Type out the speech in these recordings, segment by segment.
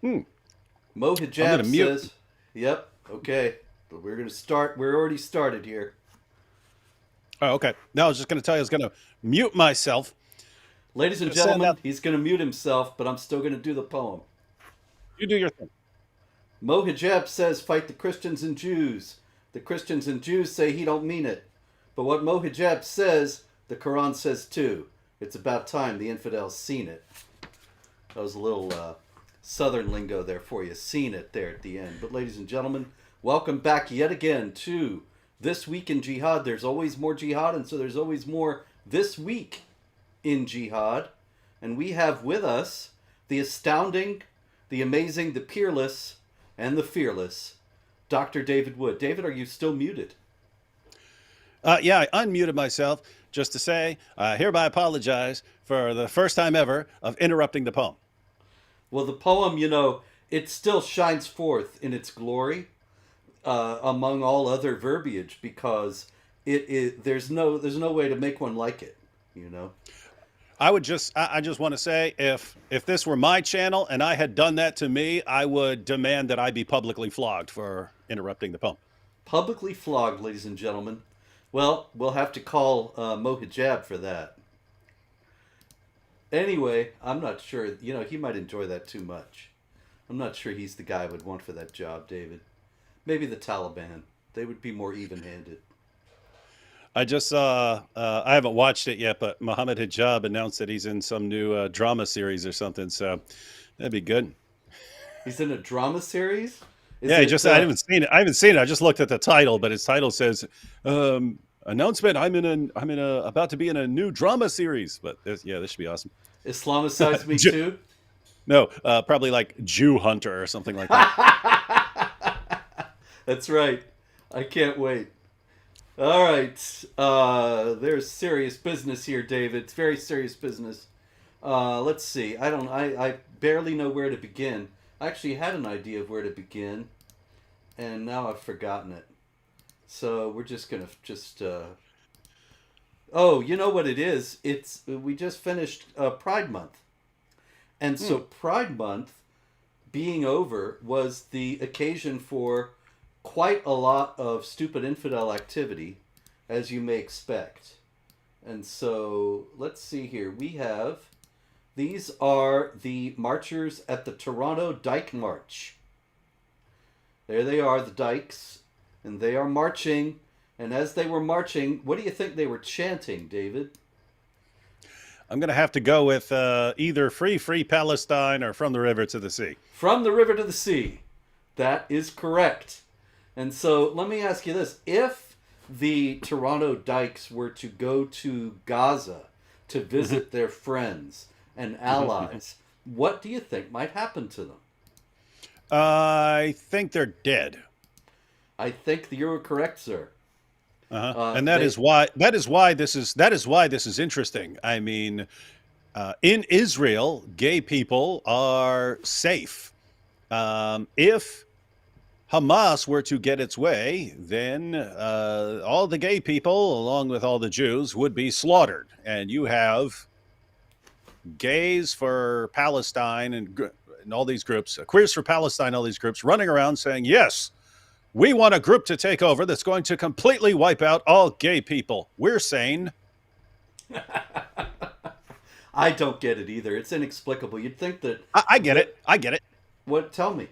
Mo I'm going Hijab to mute. says, "Yep, okay, but we're gonna start. We're already started here, Oh, okay. No, I was just going to tell you I was going to mute myself. ladies and Just send gentlemen." out. He's gonna mute himself, but I'm still gonna do the poem. You do your thing. Mo Hijab says, "Fight the Christians and Jews." The Christians and Jews say he don't mean it, but what Mo Hijab says, the Quran says too. It's about time the infidels seen it. That was a little southern lingo there for you. Seen it there at the end. But ladies and gentlemen, welcome back yet again to This Week in Jihad. There's always more jihad, and so there's always more this week in jihad. And we have with us the astounding, the amazing, the peerless, and the fearless Dr. David Wood. David, are you still muted? Yeah, I unmuted myself just to say I hereby apologize for the first time ever of interrupting the poem. Well, the poem, it still shines forth in its glory among all other verbiage because there's no way to make one like it, you know. I just want to say if this were my channel and I had done that to me, I would demand that I be publicly flogged for interrupting the poem. Publicly flogged, ladies and gentlemen. Well, we'll have to call Mo Hijab for that. Anyway, I'm not sure. He might enjoy that too much. I'm not sure he's the guy I would want for that job, David. Maybe the Taliban. They would be more even-handed. I just saw, I haven't watched it yet, but Mohammed Hijab announced that he's in some new drama series or something. So that'd be good. He's in a drama series. Is Yeah, it? I haven't seen it. I haven't seen it. I just looked at the title, but its title says, announcement. About to be in a new drama series. But yeah, this should be awesome. Islamicize me Ju- too? no, probably like Jew Hunter or something like that. That's right. I can't wait. All right. There's serious business here, David. It's very serious business. Let's see. I barely know where to begin. I actually had an idea of where to begin, and now I've forgotten it. So we're just gonna oh, you know what it is? We just finished Pride Month, and so Pride Month being over was the occasion for quite a lot of stupid infidel activity, as you may expect. And so let's see here. These are the marchers at the Toronto Dyke March. There they are, the Dykes, and they are marching. And as they were marching, what do you think they were chanting, David? I'm going to have to go with either Free Palestine or From the River to the Sea. From the river to the sea. That is correct. And so let me ask you this. If the Toronto Dykes were to go to Gaza to visit their friends and allies, what do you think might happen to them? I think they're dead. I think you're correct, sir. And that is why this is interesting. I mean, in Israel, gay people are safe. If Hamas were to get its way, then all the gay people, along with all the Jews, would be slaughtered. And you have gays for Palestine and all these groups, queers for Palestine, all these groups running around saying, yes, we want a group to take over that's going to completely wipe out all gay people. We're sane. I don't get it either. It's inexplicable. You'd think that. I get it. I get it. What? Tell me.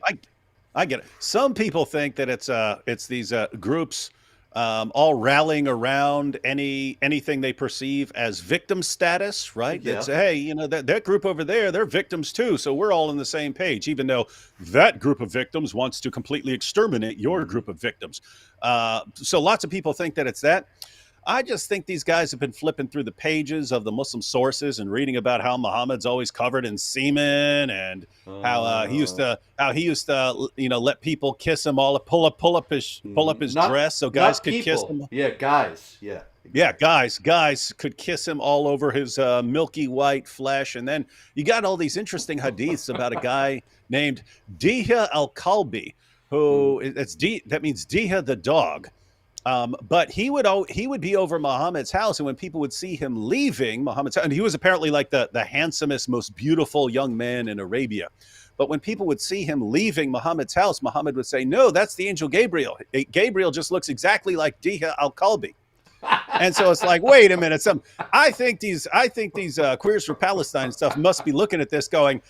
I get it. Some people think that it's these groups all rallying around anything they perceive as victim status, right? Yeah. That's, hey, that group over there, they're victims too, so we're all on the same page, even though that group of victims wants to completely exterminate your group of victims. So lots of people think that it's that. I just think these guys have been flipping through the pages of the Muslim sources and reading about how Muhammad's always covered in semen and how he used to let people kiss him, pull up his dress so guys could kiss him. Yeah, guys. Yeah. Yeah, guys could kiss him all over his milky white flesh. And then you got all these interesting hadiths about a guy named Diha al-Kalbi, that means Diha the dog. But he would be over Muhammad's house, and when people would see him leaving Muhammad's house, and he was apparently like the handsomest, most beautiful young man in Arabia. But when people would see him leaving Muhammad's house, Muhammad would say, "No, that's the angel Gabriel. Gabriel just looks exactly like Diha al-Kalbi." And so it's like, wait a minute. I think these Queers for Palestine stuff must be looking at this going,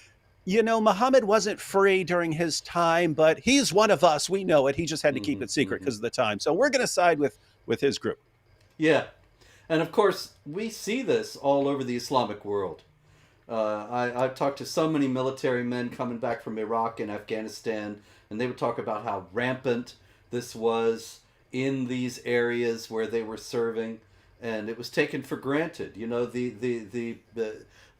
Muhammad wasn't free during his time, but he's one of us. We know it. He just had to keep it secret because of the time. So we're going to side with his group. Yeah. And of course, we see this all over the Islamic world. I've talked to so many military men coming back from Iraq and Afghanistan, and they would talk about how rampant this was in these areas where they were serving, and it was taken for granted.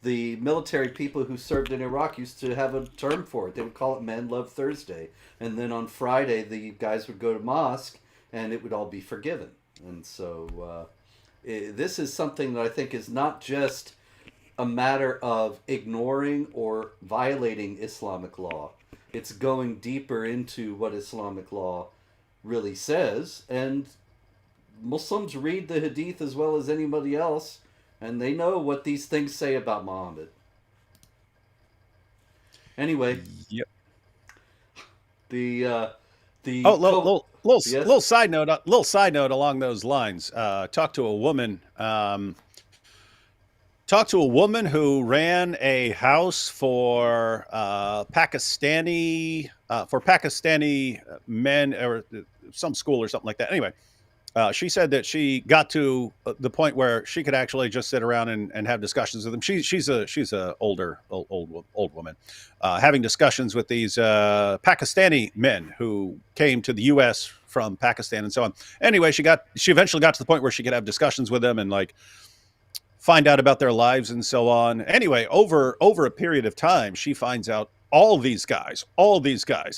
The military people who served in Iraq used to have a term for it. They would call it Man Love Thursday. And then on Friday, the guys would go to mosque and it would all be forgiven. And so this is something that I think is not just a matter of ignoring or violating Islamic law. It's going deeper into what Islamic law really says. And Muslims read the Hadith as well as anybody else. And they know what these things say about Muhammad. Anyway, yep. Little side note along those lines. Talked to a woman who ran a house for Pakistani men, or some school or something like that. Anyway. She said that she got to the point where she could actually just sit around and have discussions with them. She's a older woman, having discussions with these Pakistani men who came to the U.S. from Pakistan and so on. Anyway, she eventually got to the point where she could have discussions with them and like find out about their lives and so on. Anyway, over a period of time, she finds out all these guys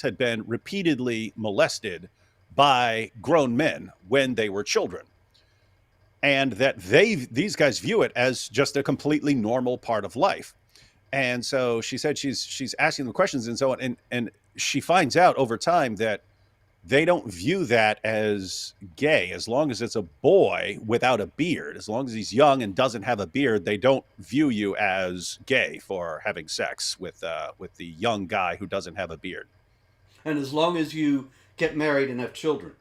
had been repeatedly molested by grown men when they were children, and that these guys view it as just a completely normal part of life. And so she said she's asking them questions and so on, and she finds out over time that they don't view that as gay. As long as it's a boy without a beard, as long as he's young and doesn't have a beard, they don't view you as gay for having sex with the young guy who doesn't have a beard. And as long as you get married and have children,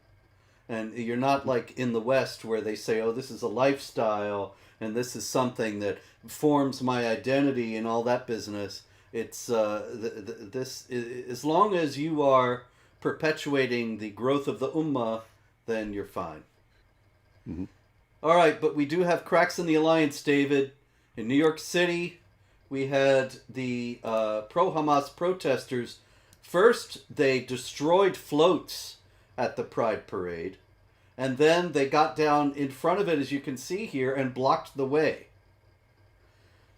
and you're not like in the West where they say, oh, this is a lifestyle and this is something that forms my identity and all that business. It's as long as you are perpetuating the growth of the ummah, then you're fine. Mm-hmm. All right, but we do have cracks in the alliance, David. In New York City, we had the pro-Hamas protesters. First, they destroyed floats at the Pride Parade, and then they got down in front of it, as you can see here, and blocked the way.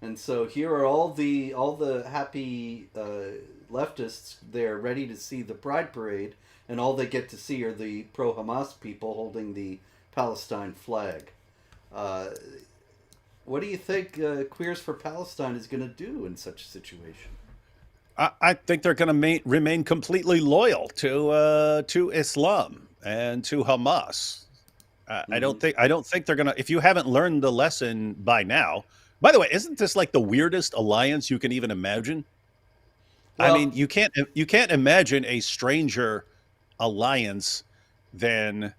And so here are all the happy leftists there ready to see the Pride Parade, and all they get to see are the pro-Hamas people holding the Palestine flag. What do you think Queers for Palestine is going to do in such a situation? I think they're going to remain completely loyal to Islam and to Hamas. I don't think they're going to. If you haven't learned the lesson by now, by the way, isn't this like the weirdest alliance you can even imagine? Well, I mean, you can't imagine a stranger alliance than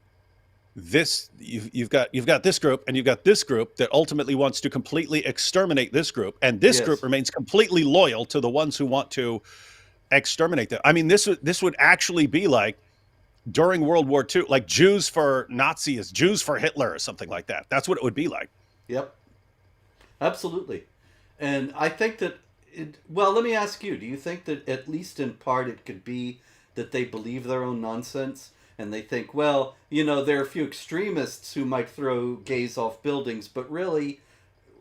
this. You've got this group and you've got this group that ultimately wants to completely exterminate this group, and this group remains completely loyal to the ones who want to exterminate them. I mean, this would actually be like during World War II, like Jews for Nazis, Jews for Hitler, or something like that. That's what it would be like. Yep, absolutely. And I think that well, let me ask you, do you think that at least in part it could be that they believe their own nonsense? And they think, well, there are a few extremists who might throw gays off buildings, but really,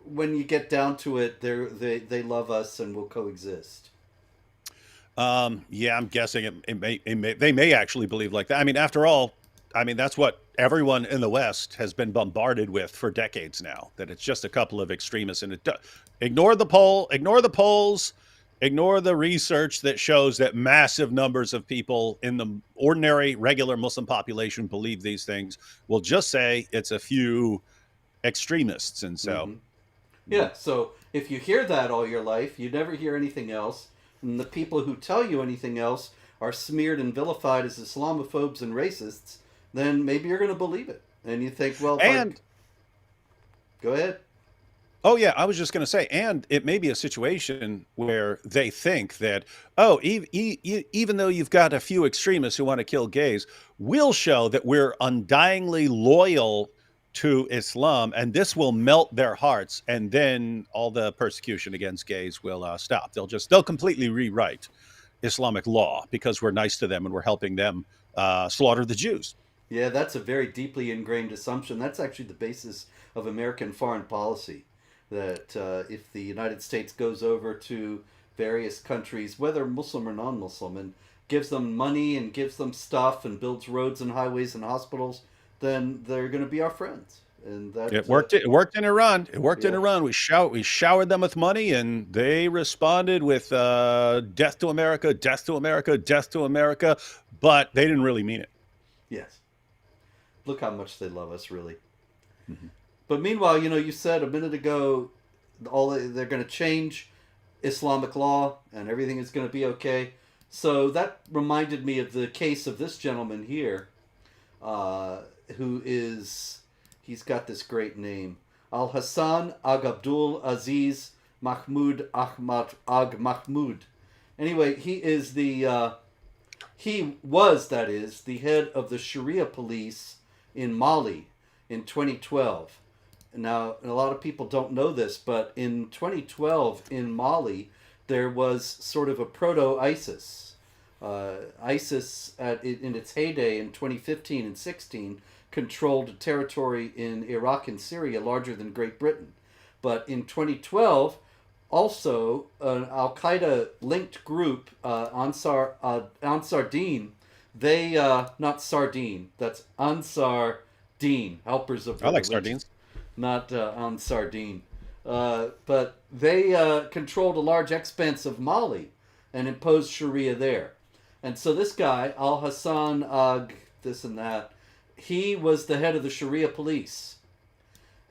when you get down to it, they love us and will coexist. Yeah, I'm guessing they may actually believe like that. I mean, after all, that's what everyone in the West has been bombarded with for decades now. That it's just a couple of extremists, and ignore the polls. Ignore the research that shows that massive numbers of people in the ordinary, regular Muslim population believe these things. We'll just say it's a few extremists. And so, Mm-hmm. Yeah, so if you hear that all your life, you never hear anything else, and the people who tell you anything else are smeared and vilified as Islamophobes and racists, then maybe you're going to believe it. And you think, well, and go ahead. oh, yeah, I was just going to say, and it may be a situation where they think that, oh, even though you've got a few extremists who want to kill gays, we'll show that we're undyingly loyal to Islam, and this will melt their hearts, and then all the persecution against gays will stop. They'll completely rewrite Islamic law because we're nice to them and we're helping them slaughter the Jews. Yeah, that's a very deeply ingrained assumption. That's actually the basis of American foreign policy. That if the United States goes over to various countries, whether Muslim or non-Muslim, and gives them money and gives them stuff and builds roads and highways and hospitals, then they're going to be our friends. And that It worked. It worked in Iran. It worked in yeah. Iran. We showered them with money, and they responded with "Death to America, death to America, death to America." But they didn't really mean it. Yes. Look how much they love us, really. Mhm. But meanwhile, you said a minute ago, they're going to change Islamic law and everything is going to be okay. So that reminded me of the case of this gentleman here, he's got this great name, Al Hassan Ag Abdul Aziz Mahmoud Ahmad Ag Mahmoud. Anyway, he was, that is, the head of the Sharia police in Mali in 2012. Now, a lot of people don't know this, but in 2012 in Mali, there was sort of a proto-ISIS. ISIS, in its heyday in 2015 and 16, controlled a territory in Iraq and Syria larger than Great Britain. But in 2012, also an Al-Qaeda-linked group, Ansar Deen, they, not Sardine, that's Ansar Deen, helpers of the I like religion. sardines. Not on Sardine. But they controlled a large expanse of Mali and imposed Sharia there. And so this guy, Al Hassan Ag, this and that, he was the head of the Sharia police.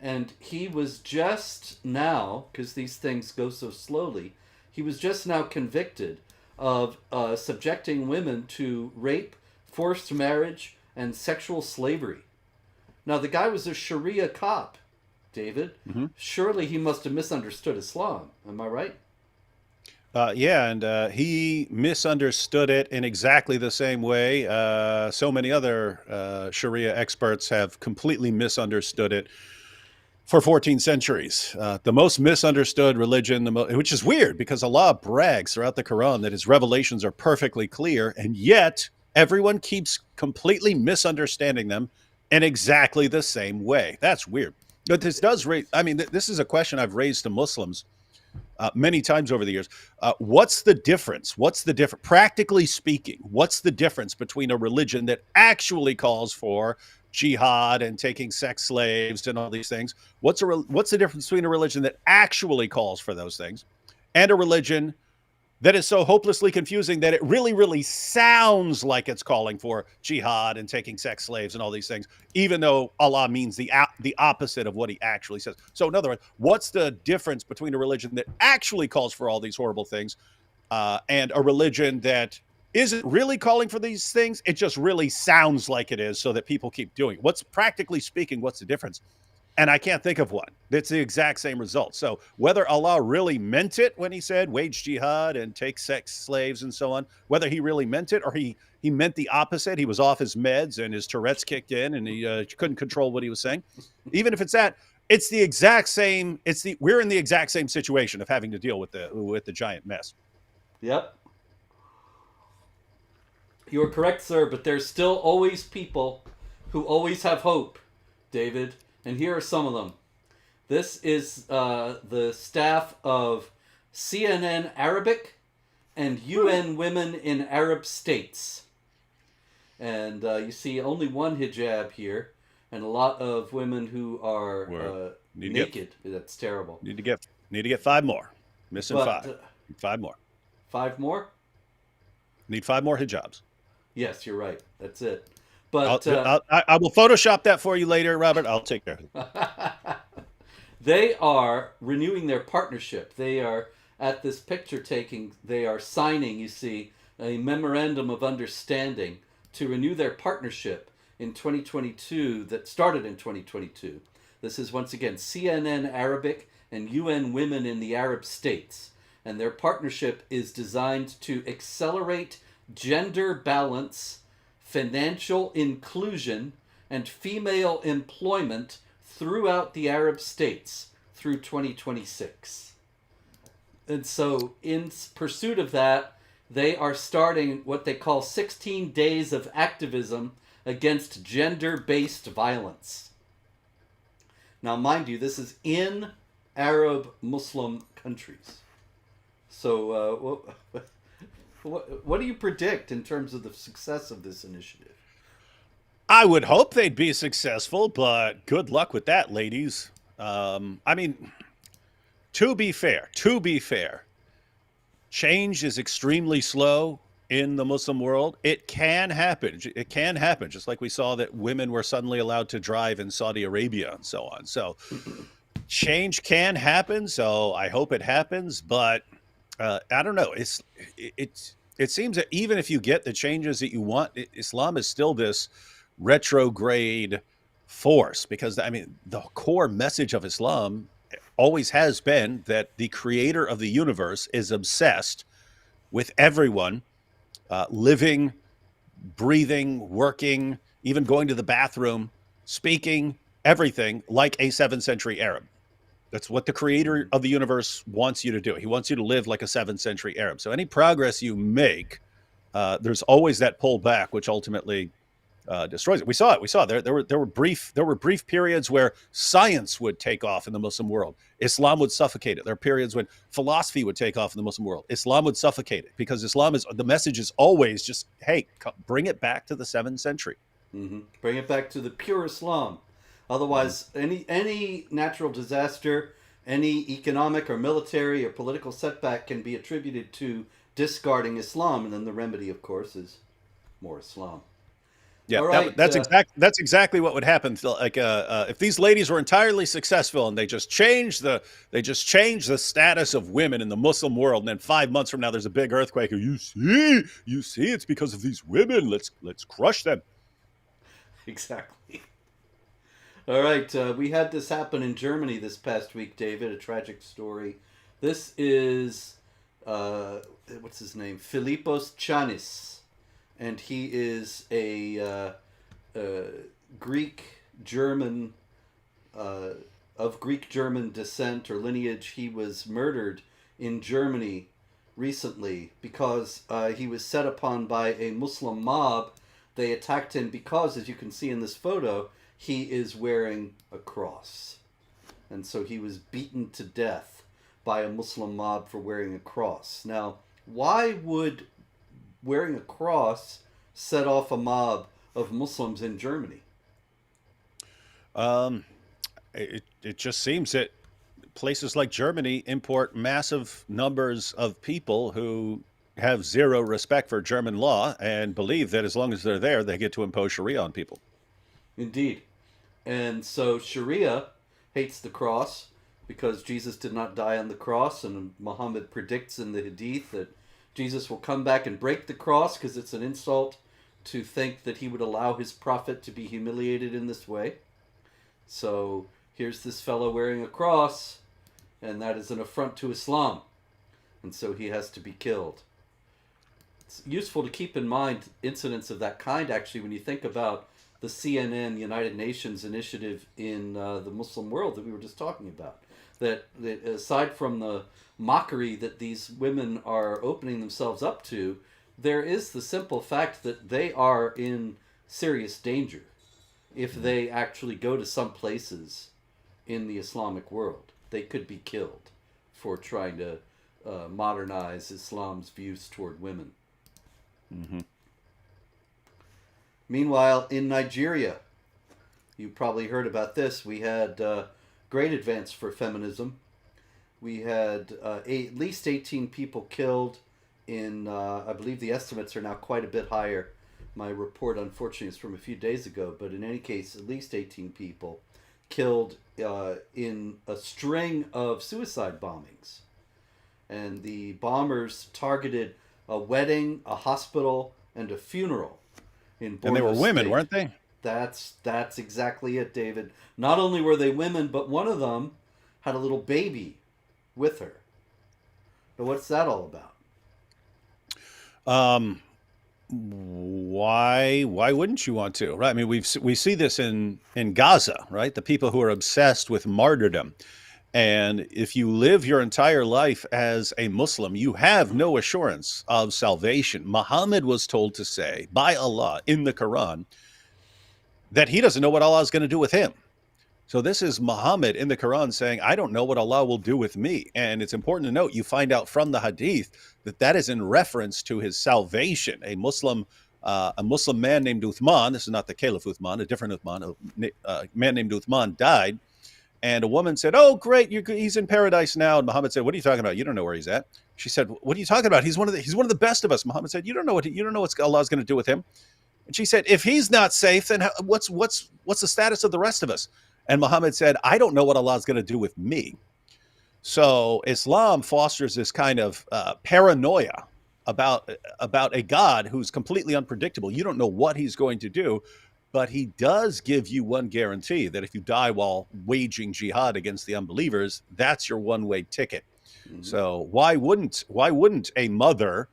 And he was just now, because these things go so slowly, he was just now convicted of subjecting women to rape, forced marriage, and sexual slavery. Now, the guy was a Sharia cop, David. Mm-hmm. Surely he must have misunderstood Islam. Am I right? Yeah, and he misunderstood it in exactly the same way so many other Sharia experts have completely misunderstood it for 14 centuries. The most misunderstood religion, which is weird because Allah brags throughout the Quran that his revelations are perfectly clear, and yet everyone keeps completely misunderstanding them in exactly the same way. That's weird. But this does raise, I mean, this is a question I've raised to Muslims many times over the years. What's the difference? Practically speaking, what's the difference between a religion that actually calls for jihad and taking sex slaves and all these things? What's the difference between a religion that actually calls for those things and a religion that is so hopelessly confusing that it really, really sounds like it's calling for jihad and taking sex slaves and all these things, even though Allah means the opposite of what he actually says? So in other words, what's the difference between a religion that actually calls for all these horrible things and a religion that isn't really calling for these things? It just really sounds like it is so that people keep doing it. Practically speaking, what's the difference? And I can't think of one. It's the exact same result. So whether Allah really meant it when he said wage jihad and take sex slaves and so on, whether he really meant it or he meant the opposite, he was off his meds and his Tourette's kicked in and he couldn't control what he was saying. Even if it's that, it's the exact same. We're in the exact same situation of having to deal with the giant mess. Yep. You are correct, sir, but there's still always people who always have hope, David. And here are some of them. This is the staff of CNN Arabic and UN Women in Arab States. And you see only one hijab here, and a lot of women who are naked. That's terrible. Need to get 5 more. Missing 5. 5 more. 5 more? Need 5 more hijabs. Yes, you're right. That's it. I But will Photoshop that for you later, Robert. I'll take care of it. they are renewing their partnership. They are at this picture taking. They are signing, you see, a memorandum of understanding to renew their partnership in 2022 that started in 2022. This is once again CNN Arabic and UN Women in the Arab States. And their partnership is designed to accelerate gender balance, financial inclusion, and female employment throughout the Arab states through 2026. And so, in pursuit of that, they are starting what they call 16 days of activism against gender-based violence. Now, mind you, this is in Arab Muslim countries. So, what do you predict in terms of the success of this initiative? I would hope they'd be successful, but good luck with that, ladies. I mean, to be fair, change is extremely slow in the Muslim world. It can happen. It can happen, just like we saw that women were suddenly allowed to drive in Saudi Arabia and so on. So change can happen. So I hope it happens, but I don't know. It seems that even if you get the changes that you want, Islam is still this retrograde force, because I mean the core message of Islam always has been that the creator of the universe is obsessed with everyone living, breathing, working, even going to the bathroom, speaking, everything like a 7th century Arab. That's what the creator of the universe wants you to do. He wants you to live like a 7th century Arab. So any progress you make, there's always that pullback, which ultimately destroys it. We saw it. There were brief periods where science would take off in the Muslim world. Islam would suffocate it. There are periods when philosophy would take off in the Muslim world. Islam would suffocate it, because the message is always just, hey, bring it back to the 7th century. Mm-hmm. Bring it back to the pure Islam. Otherwise, any natural disaster, any economic or military or political setback can be attributed to discarding Islam, and then the remedy, of course, is more Islam. Yeah, right, that's exactly what would happen. Like, if these ladies were entirely successful and they just changed the status of women in the Muslim world, and then 5 months from now there's a big earthquake. You see, it's because of these women. Let's crush them. Exactly. All right, we had this happen in Germany this past week, David, a tragic story. This is, what's his name? Philippos Chanis, and he is a Greek-German, of Greek-German descent or lineage. He was murdered in Germany recently because he was set upon by a Muslim mob. They attacked him because, as you can see in this photo, he is wearing a cross. And so he was beaten to death by a Muslim mob for wearing a cross. Now, why would wearing a cross set off a mob of Muslims in Germany? It just seems that places like Germany import massive numbers of people who have zero respect for German law and believe that as long as they're there, they get to impose Sharia on people. Indeed. And so Sharia hates the cross because Jesus did not die on the cross, and Muhammad predicts in the Hadith that Jesus will come back and break the cross because it's an insult to think that he would allow his prophet to be humiliated in this way. So here's this fellow wearing a cross, and that is an affront to Islam. And so he has to be killed. It's useful to keep in mind incidents of that kind, actually, when you think about the CNN United Nations initiative in the Muslim world that we were just talking about. That aside from the mockery that these women are opening themselves up to, there is the simple fact that they are in serious danger if they actually go to some places in the Islamic world. They could be killed for trying to modernize Islam's views toward women. Mm-hmm. Meanwhile, in Nigeria, you probably heard about this. We had great advance for feminism. We had at least 18 people killed I believe the estimates are now quite a bit higher. My report, unfortunately, is from a few days ago, but in any case, at least 18 people killed in a string of suicide bombings. And the bombers targeted a wedding, a hospital, and a funeral in Borno And they were women, State. weren't they? That's exactly it, David. Not only were they women, but one of them had a little baby with her. But what's that all about? Why wouldn't you want to? Right? I mean, we see this in Gaza, right? The people who are obsessed with martyrdom. And if you live your entire life as a Muslim, you have no assurance of salvation. Muhammad was told to say by Allah in the Quran that he doesn't know what Allah is going to do with him. So this is Muhammad in the Quran saying, I don't know what Allah will do with me. And it's important to note, you find out from the hadith that is in reference to his salvation. A Muslim man named Uthman, this is not the Caliph Uthman, a different Uthman, a man named Uthman died. And a woman said, oh, great, he's in paradise now. And Muhammad said, what are you talking about? You don't know where he's at. She said, what are you talking about? He's one of the best of us. Muhammad said, you don't know what Allah's going to do with him. And she said, if he's not safe, then what's the status of the rest of us? And Muhammad said, I don't know what Allah is going to do with me. So Islam fosters this kind of paranoia about a God who's completely unpredictable. You don't know what he's going to do, but he does give you one guarantee that if you die while waging jihad against the unbelievers, that's your one-way ticket. Mm-hmm. So why wouldn't a mother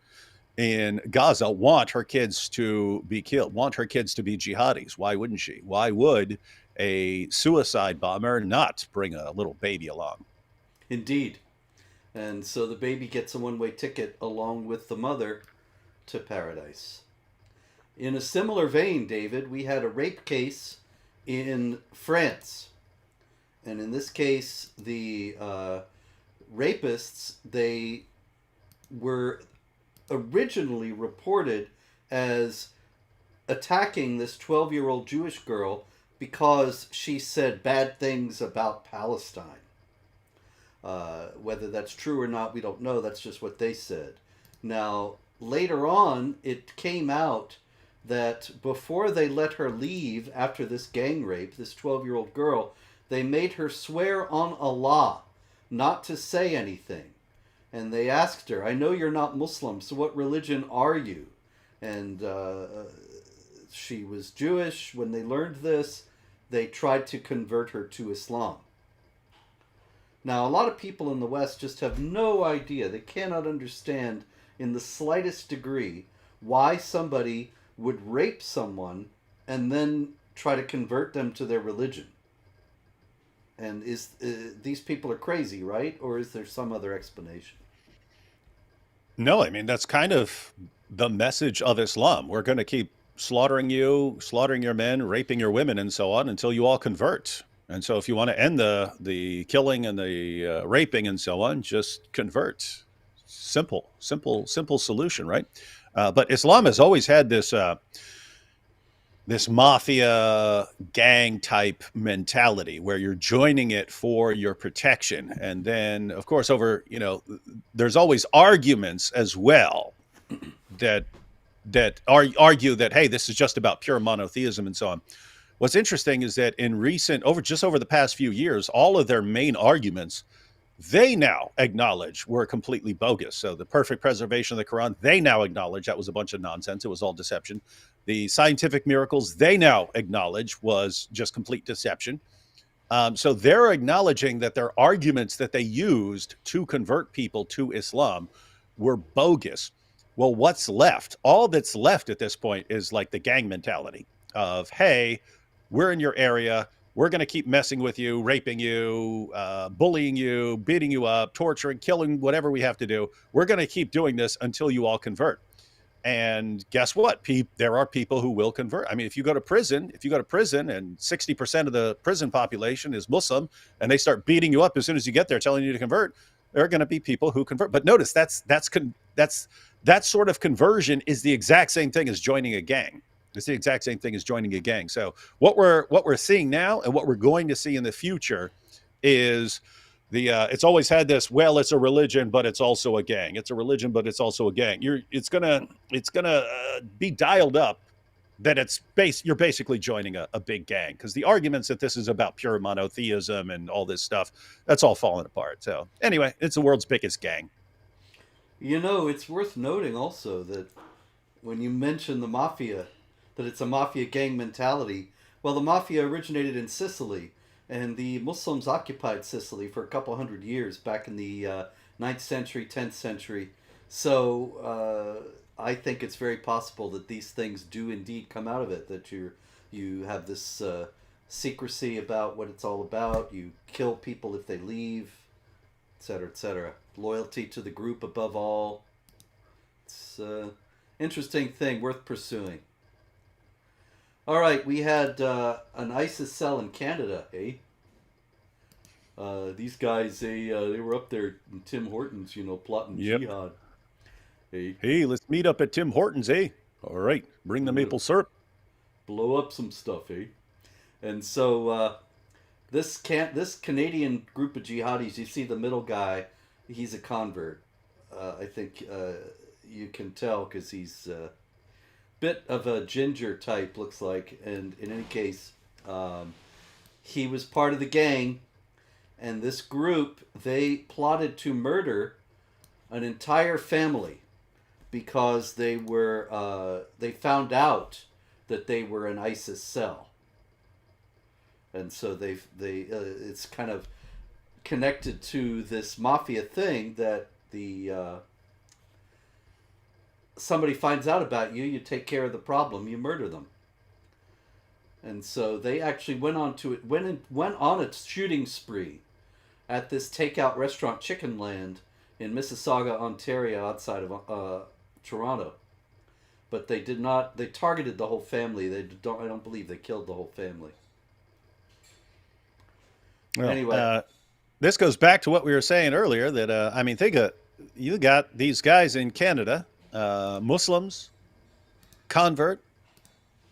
in Gaza want her kids to be killed, want her kids to be jihadis? Why wouldn't she? Why would a suicide bomber not bring a little baby along? Indeed. And so the baby gets a one-way ticket along with the mother to paradise. In a similar vein, David, we had a rape case in France. And in this case, the rapists, they were originally reported as attacking this 12-year-old Jewish girl because she said bad things about Palestine. Whether that's true or not, we don't know. That's just what they said. Now, later on, it came out that before they let her leave after this gang rape, this 12-year-old girl, they made her swear on Allah not to say anything. And they asked her, I know you're not Muslim, so what religion are you? And she was Jewish. When they learned this, they tried to convert her to Islam. Now, a lot of people in the West just have no idea. They cannot understand in the slightest degree why somebody would rape someone and then try to convert them to their religion. And these people are crazy, right? Or is there some other explanation? No, I mean, that's kind of the message of Islam. We're going to keep slaughtering you, slaughtering your men, raping your women, and so on until you all convert. And so if you want to end the killing and the raping and so on, just convert. Simple solution, right? But Islam has always had this mafia gang type mentality where you're joining it for your protection. And then, of course, there's always arguments as well that argue that, hey, this is just about pure monotheism and so on. What's interesting is that over the past few years, all of their main arguments, they now acknowledge were completely bogus. So the perfect preservation of the Quran, they now acknowledge that was a bunch of nonsense. It was all deception. The scientific miracles, they now acknowledge was just complete deception. So they're acknowledging that their arguments that they used to convert people to Islam were bogus. Well, what's left? All that's left at this point is like the gang mentality of, hey, we're in your area. We're going to keep messing with you, raping you, bullying you, beating you up, torturing, killing, whatever we have to do. We're going to keep doing this until you all convert. And guess what? There are people who will convert. I mean, if you go to prison and 60% of the prison population is Muslim and they start beating you up as soon as you get there, telling you to convert, there are going to be people who convert. But notice that sort of conversion is the exact same thing as joining a gang. It's the exact same thing as joining a gang. So what we're seeing now and what we're going to see in the future is It's always had this, well, it's a religion, but it's also a gang. It's a religion, but it's also a gang. It's gonna be dialed up that you're basically joining a big gang, because the arguments that this is about pure monotheism and all this stuff, that's all falling apart. So anyway, it's the world's biggest gang. You know, it's worth noting also that when you mention the mafia, that it's a mafia gang mentality. Well, the mafia originated in Sicily, and the Muslims occupied Sicily for a couple hundred years back in the 9th century, 10th century. So I think it's very possible that these things do indeed come out of it, that you have this secrecy about what it's all about. You kill people if they leave, etc., etc. Loyalty to the group above all. It's an interesting thing, worth pursuing. All right, we had an ISIS cell in Canada, eh? These guys, they were up there in Tim Hortons, plotting jihad. Hey, let's meet up at Tim Hortons, eh? All right, bring the maple syrup. Blow up some stuff, eh? And so this Canadian group of jihadis, you see the middle guy, he's a convert. I think you can tell because he's a bit of a ginger type, looks like. And in any case, he was part of the gang. And this group, they plotted to murder an entire family because they found out that they were an ISIS cell, and so it's kind of connected to this mafia thing that somebody finds out about you, you take care of the problem, you murder them. And so they actually went on a shooting spree at this takeout restaurant, Chicken Land, in Mississauga, Ontario, outside of Toronto. But they did not. They targeted the whole family. I don't believe they killed the whole family. Well, anyway, this goes back to what we were saying earlier. That think of, you got these guys in Canada, Muslims, convert,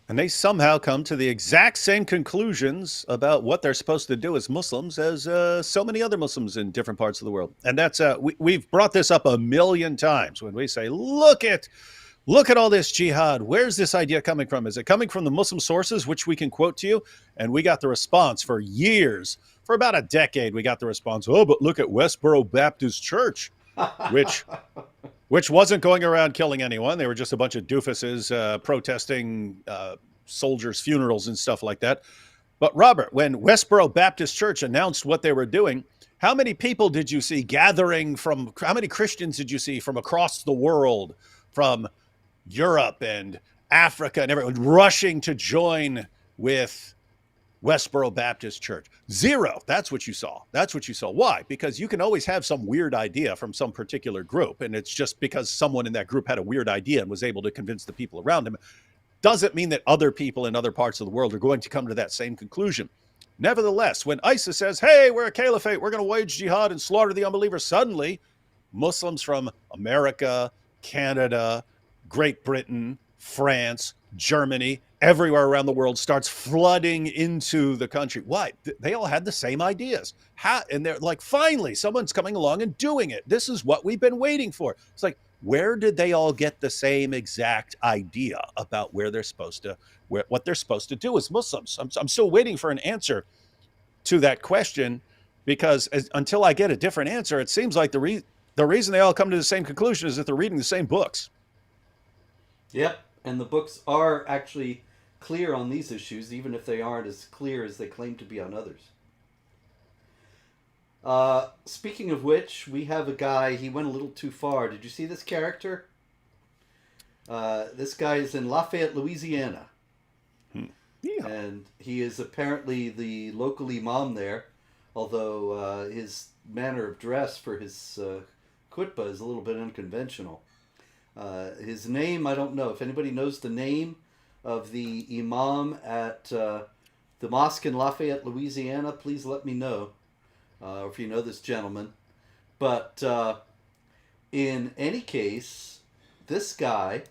and they somehow come to the exact same conclusions about what they're supposed to do as Muslims as so many other Muslims in different parts of the world. And that's we've brought this up a million times when we say, look at all this jihad. Where's this idea coming from? Is it coming from the Muslim sources, which we can quote to you? And we got the response for years. For about a decade, we got the response, oh, but look at Westboro Baptist Church, which wasn't going around killing anyone. They were just a bunch of doofuses protesting soldiers' funerals and stuff like that. But Robert, when Westboro Baptist Church announced what they were doing, how many people did you see gathering how many Christians did you see from across the world, from Europe and Africa and everyone, rushing to join with Westboro Baptist Church? Zero. That's what you saw. Why? Because you can always have some weird idea from some particular group, and it's just because someone in that group had a weird idea and was able to convince the people around him, doesn't mean that other people in other parts of the world are going to come to that same conclusion. Nevertheless, when ISIS says, hey, we're a caliphate, we're going to wage jihad and slaughter the unbelievers, suddenly Muslims from America, Canada, Great Britain, France, Germany, everywhere around the world starts flooding into the country. Why? They all had the same ideas. And they're like, finally, someone's coming along and doing it. This is what we've been waiting for. It's like, where did they all get the same exact idea about what they're supposed to do as Muslims? I'm still waiting for an answer to that question, because until I get a different answer, it seems like the reason they all come to the same conclusion is that they're reading the same books. Yep, and the books are actually clear on these issues, even if they aren't as clear as they claim to be on others. Speaking of which, we have a guy, he went a little too far. Did you see this character? This guy is in Lafayette, Louisiana. Yeah. And he is apparently the local Imam there, although his manner of dress for his khutbah is a little bit unconventional. His name, I don't know. If anybody knows the name of the Imam at the mosque in Lafayette, Louisiana, please let me know. If you know this gentleman. But in any case, this guy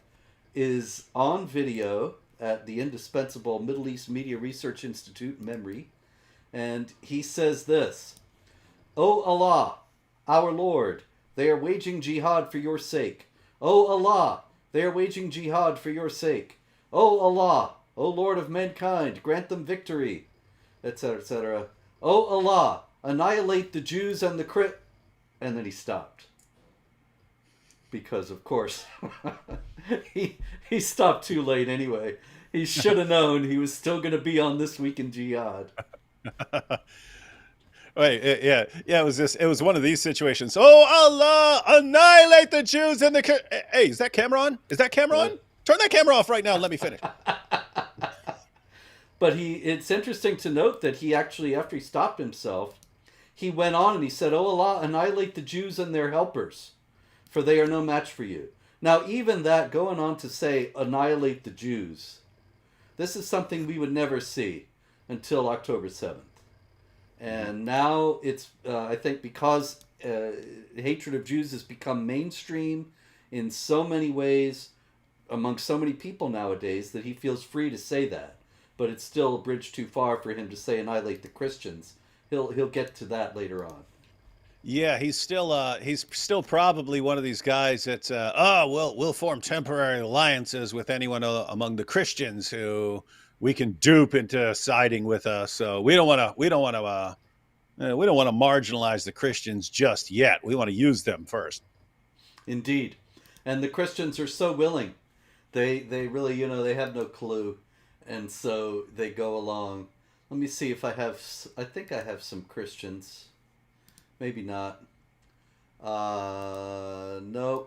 is on video at the indispensable Middle East Media Research Institute, MEMRI, and he says this: O Allah, our Lord, they are waging jihad for your sake. O Allah, they are waging jihad for your sake. O Allah, O Lord of mankind, grant them victory, etc., etc. O Allah, annihilate the Jews and the Christians. And then he stopped. Because, of course, he stopped too late anyway. He should have known he was still going to be on This Week in Jihad. Wait, yeah. It was one of these situations. Oh Allah, annihilate the Jews and the. Hey, is that camera on? Is that camera on? Turn that camera off right now and let me finish. But it's interesting to note that he actually, after he stopped himself, he went on and he said, "Oh Allah, annihilate the Jews and their helpers, for they are no match for you." Now, even that, going on to say, annihilate the Jews, this is something we would never see until October 7th. And now it's, I think, because hatred of Jews has become mainstream in so many ways among so many people nowadays that he feels free to say that. But it's still a bridge too far for him to say annihilate the Christians. He'll get to that later on. Yeah, he's still probably one of these guys that we'll form temporary alliances with anyone among the Christians who we can dupe into siding with us. So we don't want to marginalize the Christians just yet. We want to use them first. Indeed, and the Christians are so willing. They really, they have no clue, and so they go along. Let me see if I think I have some Christians. Maybe not. No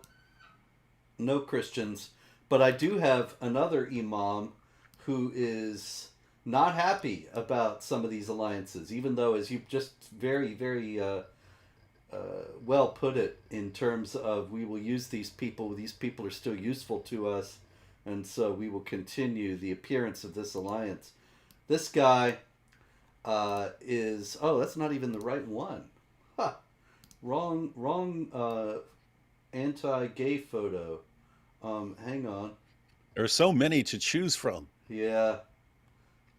Christians. But I do have another Imam who is not happy about some of these alliances, even though, as you've just very, very well put it, in terms of we will use these people are still useful to us, and so we will continue the appearance of this alliance. This guy is... Oh, that's not even the right one. Huh. Wrong anti-gay photo. Hang on. There are so many to choose from. Yeah.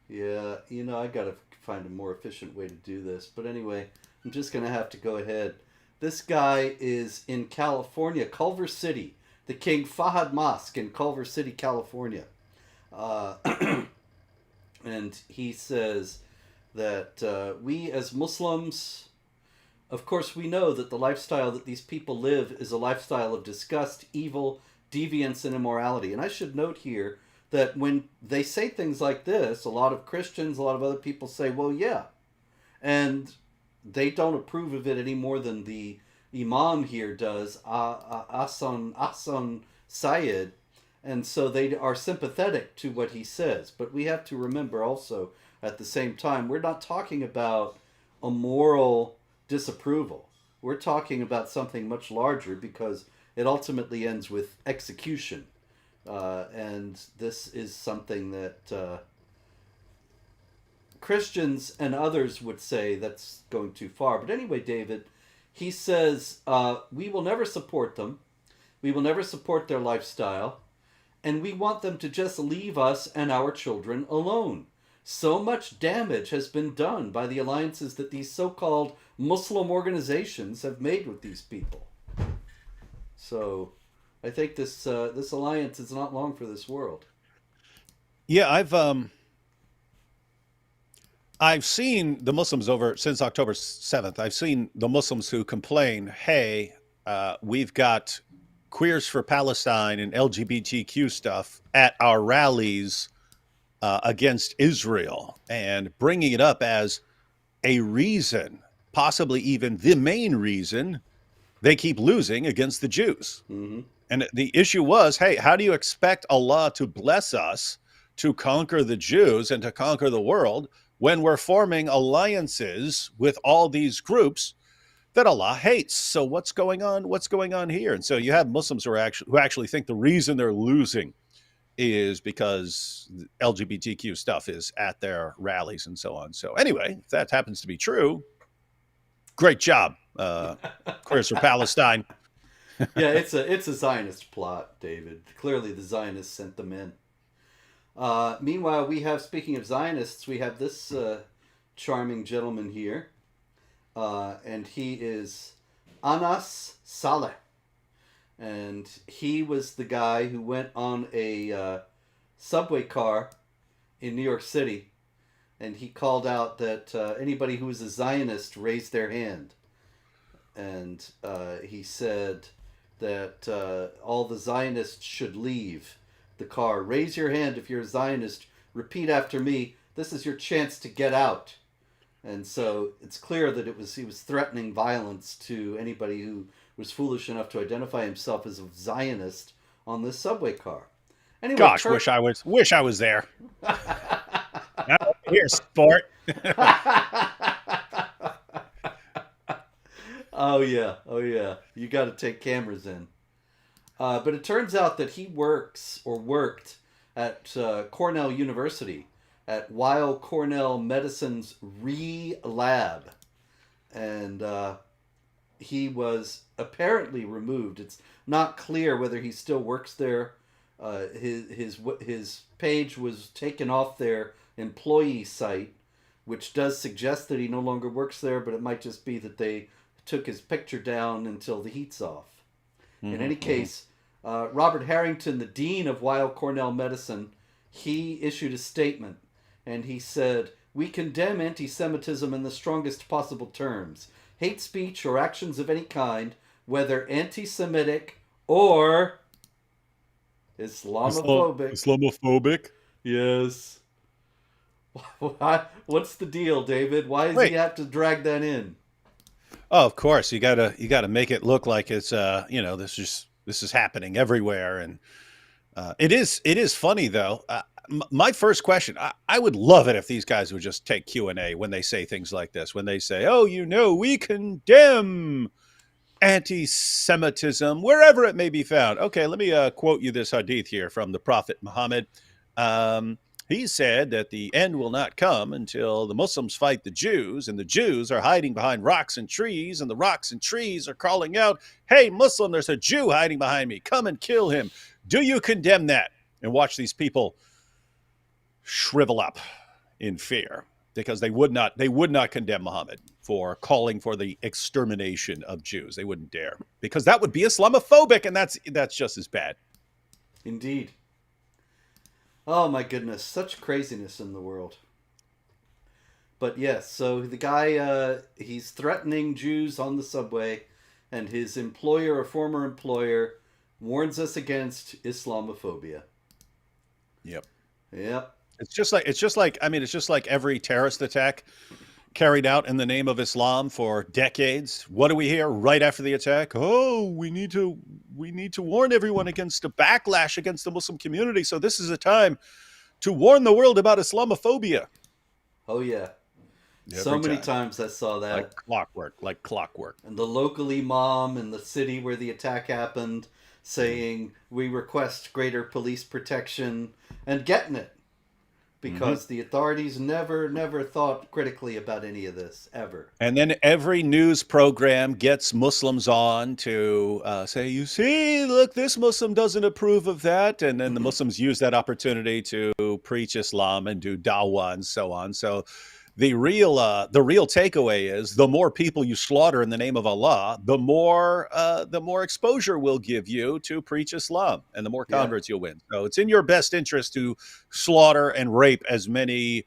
I gotta find a more efficient way to do this. But anyway, I'm just gonna have to go ahead. This guy is in California, Culver City, the King Fahd Mosque in Culver City, California. And he says that we as Muslims, of course, we know that the lifestyle that these people live is a lifestyle of disgust, evil, deviance, and immorality. And I should note here that when they say things like this, a lot of Christians, a lot of other people say, well, yeah. And they don't approve of it any more than the Imam here does, Ahsan Syed. And so they are sympathetic to what he says. But we have to remember also, at the same time, we're not talking about a moral disapproval. We're talking about something much larger, because it ultimately ends with execution. And this is something that Christians and others would say that's going too far. But anyway, David, he says, we will never support them. We will never support their lifestyle. And we want them to just leave us and our children alone. So much damage has been done by the alliances that these so-called Muslim organizations have made with these people. So I think this alliance is not long for this world. Yeah, I've seen the Muslims since October 7th. I've seen the Muslims who complain, hey, we've got Queers for Palestine and LGBTQ stuff at our rallies against Israel, and bringing it up as a reason, possibly even the main reason, they keep losing against the Jews. Mm-hmm. And the issue was, hey, how do you expect Allah to bless us to conquer the Jews and to conquer the world when we're forming alliances with all these groups that Allah hates? So what's going on? What's going on here? And so you have Muslims who actually think the reason they're losing is because LGBTQ stuff is at their rallies and so on. So anyway, if that happens to be true, great job, Queers for Palestine. Yeah, it's a Zionist plot, David. Clearly the Zionists sent them in. Meanwhile, speaking of Zionists, we have this charming gentleman here. and he is Anas Saleh. And he was the guy who went on a subway car in New York City, and he called out that anybody who was a Zionist raised their hand. And he said that all the Zionists should leave the car. Raise your hand if you're a Zionist. Repeat after me. This is your chance to get out. And so it's clear that he was threatening violence to anybody who was foolish enough to identify himself as a Zionist on this subway car. Anyway, gosh, wish I was there. Here, sport. Oh yeah. You got to take cameras in. But it turns out that he worked at Cornell University at Weill Cornell Medicine's Lab, and he was apparently removed. It's not clear whether he still works there. His page was taken off their employee site, which does suggest that he no longer works there, but it might just be that they took his picture down until the heat's off. In any case, Robert Harrington, the dean of Weill Cornell Medicine, he issued a statement, and he said, "We condemn anti-Semitism in the strongest possible terms. Hate speech or actions of any kind, whether anti-Semitic or Islamophobic." Islamophobic? Yes. What's the deal, David? Why does he have to drag that in? Oh, of course, you gotta make it look like it's this is happening everywhere, and it is funny though. My first question: I would love it if these guys would just take Q&A when they say things like this. When they say, "Oh, we condemn anti-Semitism wherever it may be found." Okay, let me quote you this hadith here from the Prophet Muhammad. He said that the end will not come until the Muslims fight the Jews, and the Jews are hiding behind rocks and trees, and the rocks and trees are calling out, "Hey, Muslim, there's a Jew hiding behind me. Come and kill him. Do you condemn that?" And watch these people shrivel up in fear, because they would not condemn Muhammad for calling for the extermination of Jews. They wouldn't dare, because that would be Islamophobic, and that's just as bad. Indeed. Oh my goodness, such craziness in the world. But yes, so the guy, he's threatening Jews on the subway, and his employer, or former employer, warns us against Islamophobia. Yep. It's just like every terrorist attack carried out in the name of Islam for decades. What do we hear right after the attack? Oh, we need to warn everyone against a backlash against the Muslim community. So this is a time to warn the world about Islamophobia. Oh yeah. So many times I saw that. Like clockwork. And the local Imam in the city where the attack happened saying, "We request greater police protection," and getting it. Because the authorities never thought critically about any of this, ever. And then every news program gets Muslims on to say, "You see, look, this Muslim doesn't approve of that." And then the Muslims use that opportunity to preach Islam and do dawah and so on. So the real takeaway is, the more people you slaughter in the name of Allah, the more exposure we'll give you to preach Islam, and the more converts you'll win. So it's in your best interest to slaughter and rape as many